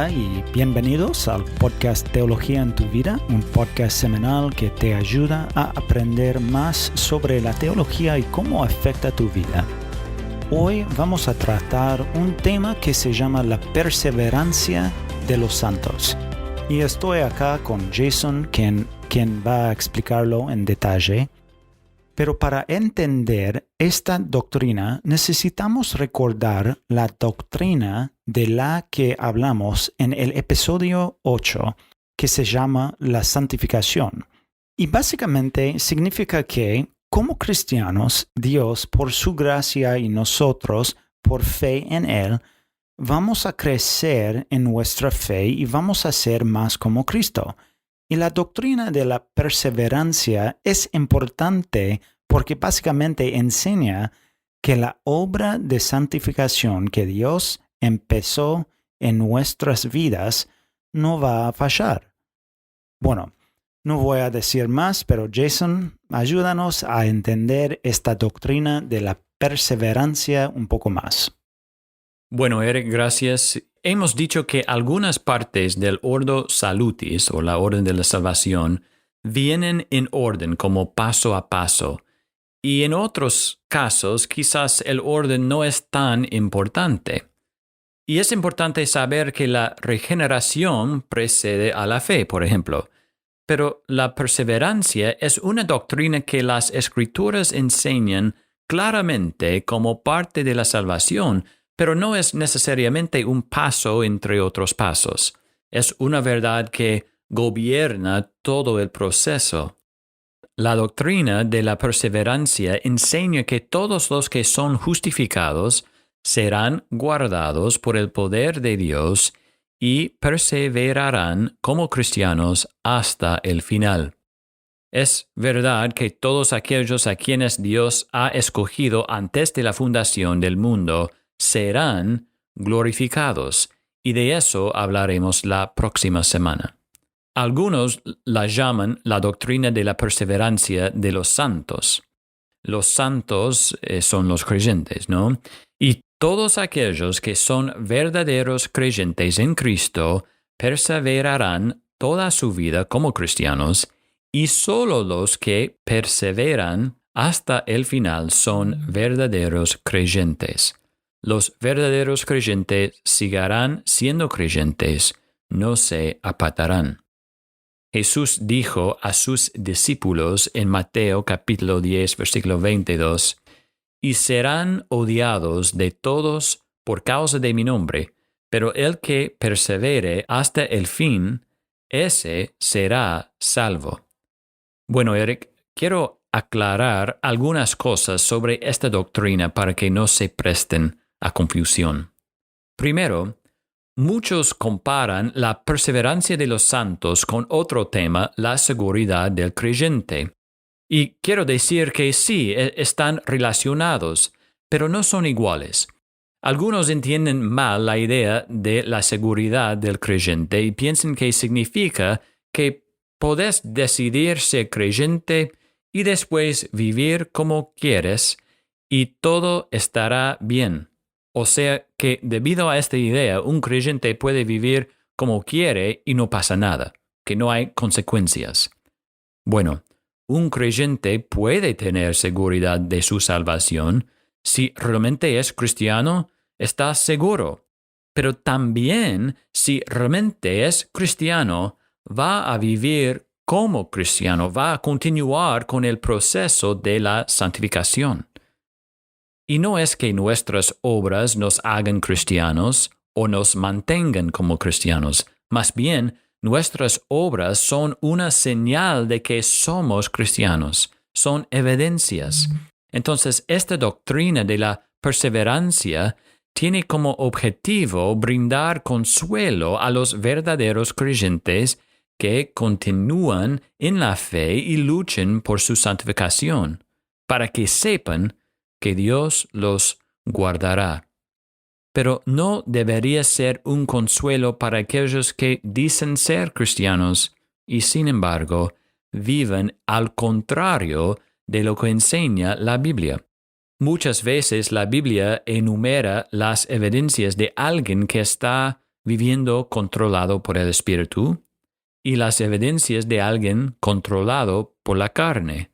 Hola y bienvenidos al podcast Teología en tu Vida, un podcast semanal que te ayuda a aprender más sobre la teología y cómo afecta tu vida. Hoy vamos a tratar un tema que se llama la perseverancia de los santos. Y estoy acá con Jason, quien va a explicarlo en detalle. Pero para entender esta doctrina necesitamos recordar la doctrina de la que hablamos en el episodio 8, que se llama la santificación. Y básicamente significa que, como cristianos, Dios, por su gracia y nosotros, por fe en Él, vamos a crecer en nuestra fe y vamos a ser más como Cristo. Y la doctrina de la perseverancia es importante porque básicamente enseña que la obra de santificación que Dios empezó en nuestras vidas no va a fallar. Bueno, no voy a decir más, pero Jason, ayúdanos a entender esta doctrina de la perseverancia un poco más. Bueno, Eric, gracias. Hemos dicho que algunas partes del Ordo Salutis, o la orden de la salvación, vienen en orden como paso a paso. Y en otros casos, quizás el orden no es tan importante. Y es importante saber que la regeneración precede a la fe, por ejemplo. Pero la perseverancia es una doctrina que las Escrituras enseñan claramente como parte de la salvación, pero no es necesariamente un paso entre otros pasos. Es una verdad que gobierna todo el proceso. La doctrina de la perseverancia enseña que todos los que son justificados serán guardados por el poder de Dios y perseverarán como cristianos hasta el final. Es verdad que todos aquellos a quienes Dios ha escogido antes de la fundación del mundo serán glorificados, y de eso hablaremos la próxima semana. Algunos la llaman la doctrina de la perseverancia de los santos. Los santos son los creyentes, ¿no? Y todos aquellos que son verdaderos creyentes en Cristo perseverarán toda su vida como cristianos, y solo los que perseveran hasta el final son verdaderos creyentes. Los verdaderos creyentes seguirán siendo creyentes, no se apartarán. Jesús dijo a sus discípulos en Mateo capítulo 10, versículo 22, «Y serán odiados de todos por causa de mi nombre, pero el que persevere hasta el fin, ese será salvo». Bueno, Eric, quiero aclarar algunas cosas sobre esta doctrina para que no se presten a confusión. Primero, muchos comparan la perseverancia de los santos con otro tema, la seguridad del creyente. Y quiero decir que sí, están relacionados, pero no son iguales. Algunos entienden mal la idea de la seguridad del creyente y piensan que significa que podés decidir ser creyente y después vivir como quieres y todo estará bien. O sea que debido a esta idea, un creyente puede vivir como quiere y no pasa nada, que no hay consecuencias. Bueno, un creyente puede tener seguridad de su salvación. Si realmente es cristiano, está seguro. Pero también, si realmente es cristiano, va a vivir como cristiano, va a continuar con el proceso de la santificación. Y no es que nuestras obras nos hagan cristianos o nos mantengan como cristianos. Más bien, nuestras obras son una señal de que somos cristianos. Son evidencias. Entonces, esta doctrina de la perseverancia tiene como objetivo brindar consuelo a los verdaderos creyentes que continúan en la fe y luchan por su santificación, para que sepan que Dios los guardará. Pero no debería ser un consuelo para aquellos que dicen ser cristianos y, sin embargo, viven al contrario de lo que enseña la Biblia. Muchas veces la Biblia enumera las evidencias de alguien que está viviendo controlado por el Espíritu y las evidencias de alguien controlado por la carne.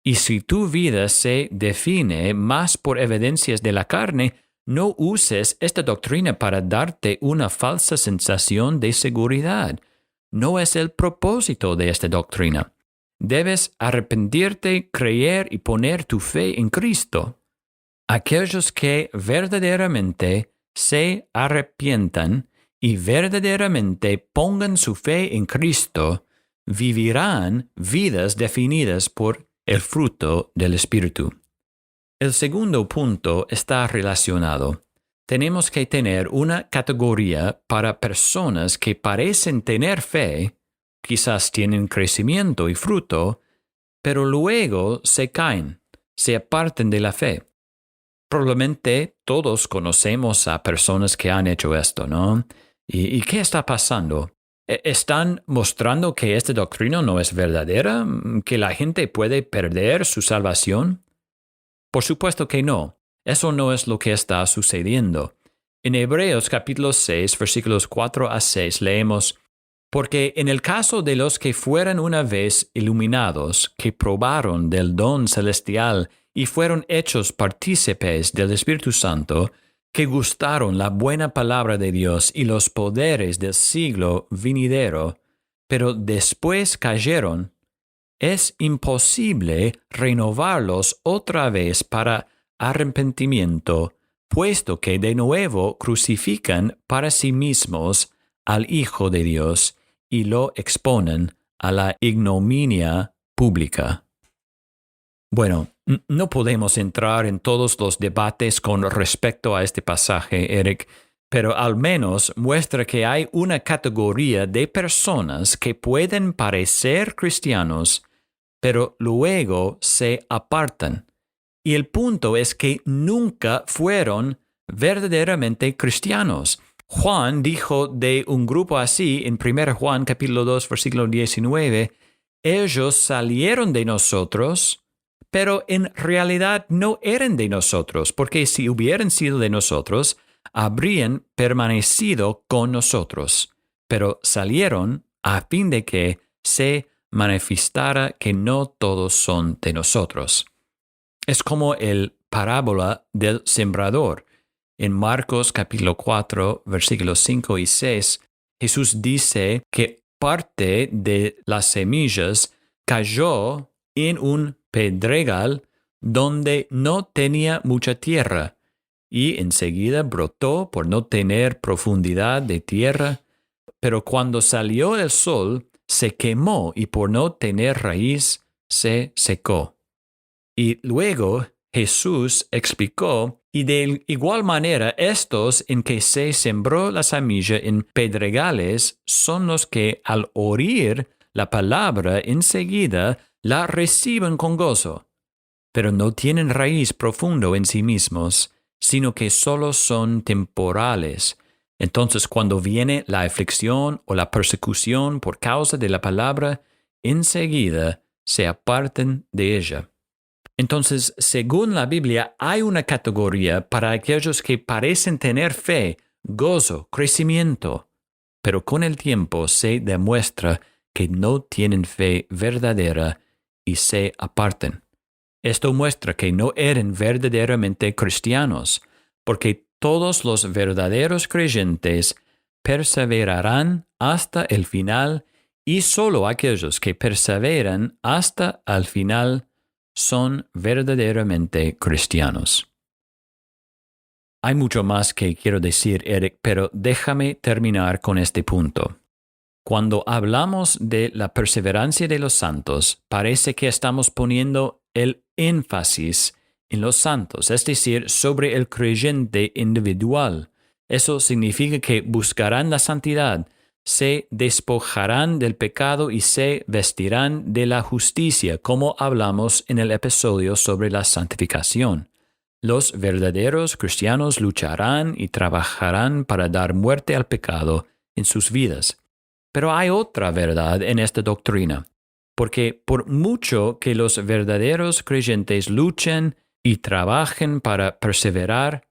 Y si tu vida se define más por evidencias de la carne, no uses esta doctrina para darte una falsa sensación de seguridad. No es el propósito de esta doctrina. Debes arrepentirte, creer y poner tu fe en Cristo. Aquellos que verdaderamente se arrepientan y verdaderamente pongan su fe en Cristo, vivirán vidas definidas por el fruto del Espíritu. El segundo punto está relacionado. Tenemos que tener una categoría para personas que parecen tener fe, quizás tienen crecimiento y fruto, pero luego se caen, se apartan de la fe. Probablemente todos conocemos a personas que han hecho esto, ¿no? ¿Y qué está pasando? ¿Están mostrando que esta doctrina no es verdadera? ¿Que la gente puede perder su salvación? Por supuesto que no. Eso no es lo que está sucediendo. En Hebreos capítulo 6, versículos 4 a 6 leemos: Porque en el caso de los que fueran una vez iluminados, que probaron del don celestial y fueron hechos partícipes del Espíritu Santo, que gustaron la buena palabra de Dios y los poderes del siglo venidero, pero después cayeron, es imposible renovarlos otra vez para arrepentimiento, puesto que de nuevo crucifican para sí mismos al Hijo de Dios y lo exponen a la ignominia pública. Bueno, no podemos entrar en todos los debates con respecto a este pasaje, Eric, pero al menos muestra que hay una categoría de personas que pueden parecer cristianos, pero luego se apartan. Y el punto es que nunca fueron verdaderamente cristianos. Juan dijo de un grupo así en 1 Juan capítulo 2, versículo 19, ellos salieron de nosotros, pero en realidad no eran de nosotros, porque si hubieran sido de nosotros, habrían permanecido con nosotros, pero salieron a fin de que se manifestara que no todos son de nosotros. Es como el parábola del sembrador. En Marcos capítulo 4, versículos 5 y 6, Jesús dice que parte de las semillas cayó en un pedregal donde no tenía mucha tierra, y enseguida brotó por no tener profundidad de tierra, pero cuando salió el sol, se quemó y por no tener raíz, se secó. Y luego Jesús explicó, y de igual manera estos en que se sembró la semilla en pedregales son los que al oír la palabra enseguida la reciben con gozo, pero no tienen raíz profundo en sí mismos, sino que solo son temporales. Entonces, cuando viene la aflicción o la persecución por causa de la palabra, enseguida se apartan de ella. Entonces, según la Biblia, hay una categoría para aquellos que parecen tener fe, gozo, crecimiento, pero con el tiempo se demuestra que no tienen fe verdadera y se apartan. Esto muestra que no eran verdaderamente cristianos, porque todos los verdaderos creyentes perseverarán hasta el final y solo aquellos que perseveran hasta el final son verdaderamente cristianos. Hay mucho más que quiero decir, Eric, pero déjame terminar con este punto. Cuando hablamos de la perseverancia de los santos, parece que estamos poniendo el énfasis en los santos, es decir, sobre el creyente individual. Eso significa que buscarán la santidad, se despojarán del pecado y se vestirán de la justicia, como hablamos en el episodio sobre la santificación. Los verdaderos cristianos lucharán y trabajarán para dar muerte al pecado en sus vidas. Pero hay otra verdad en esta doctrina, porque por mucho que los verdaderos creyentes luchen y trabajen para perseverar,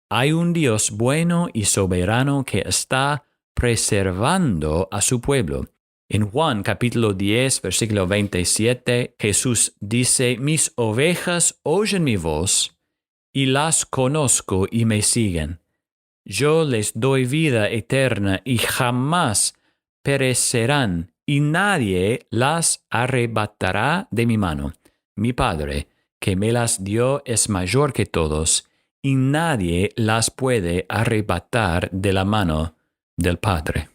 Hay un Dios bueno y soberano que está preservando a su pueblo. En Juan capítulo 10, versículo 27, Jesús dice, mis ovejas oyen mi voz y las conozco y me siguen. Yo les doy vida eterna y jamás perecerán y nadie las arrebatará de mi mano. Mi Padre, que me las dio, es mayor que todos y nadie las puede arrebatar de la mano del Padre.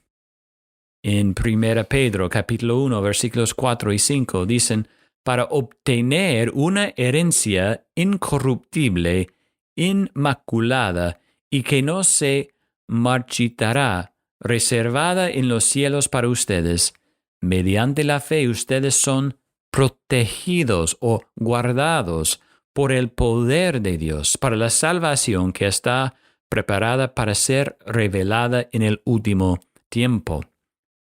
En 1 Pedro capítulo 1 versículos 4 y 5 dicen, para obtener una herencia incorruptible, inmaculada y que no se marchitará, reservada en los cielos para ustedes. Mediante la fe ustedes son protegidos o guardados por el poder de Dios para la salvación que está preparada para ser revelada en el último tiempo.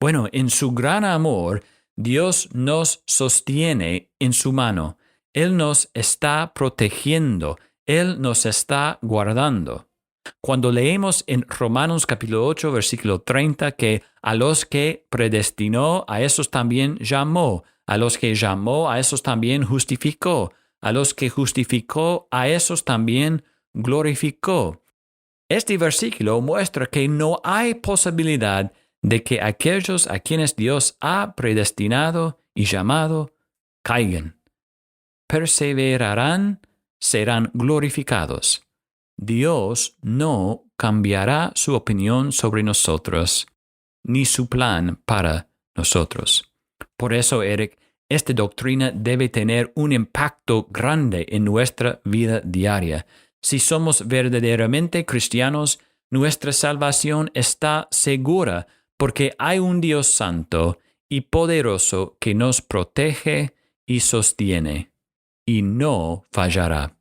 Bueno, en su gran amor, Dios nos sostiene en su mano. Él nos está protegiendo. Él nos está guardando. Cuando leemos en Romanos capítulo 8, versículo 30, que a los que predestinó, a esos también llamó. A los que llamó, a esos también justificó. A los que justificó, a esos también glorificó. Este versículo muestra que no hay posibilidad de que aquellos a quienes Dios ha predestinado y llamado caigan. Perseverarán, serán glorificados. Dios no cambiará su opinión sobre nosotros, ni su plan para nosotros. Por eso, Eric, esta doctrina debe tener un impacto grande en nuestra vida diaria. Si somos verdaderamente cristianos, nuestra salvación está segura porque hay un Dios santo y poderoso que nos protege y sostiene, y no fallará.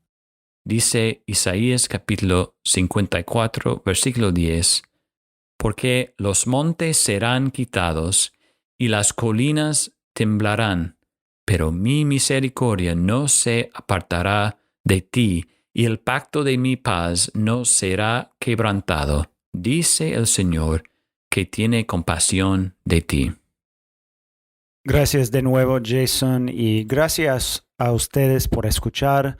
Dice Isaías capítulo 54, versículo 10, porque los montes serán quitados y las colinas temblarán, pero mi misericordia no se apartará de ti y el pacto de mi paz no será quebrantado, dice el Señor, que tiene compasión de ti. Gracias de nuevo, Jason, y gracias a ustedes por escuchar.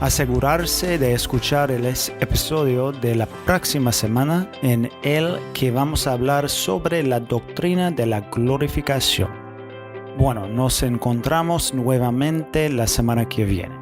Asegurarse de escuchar el episodio de la próxima semana en el que vamos a hablar sobre la doctrina de la glorificación. Bueno, nos encontramos nuevamente la semana que viene.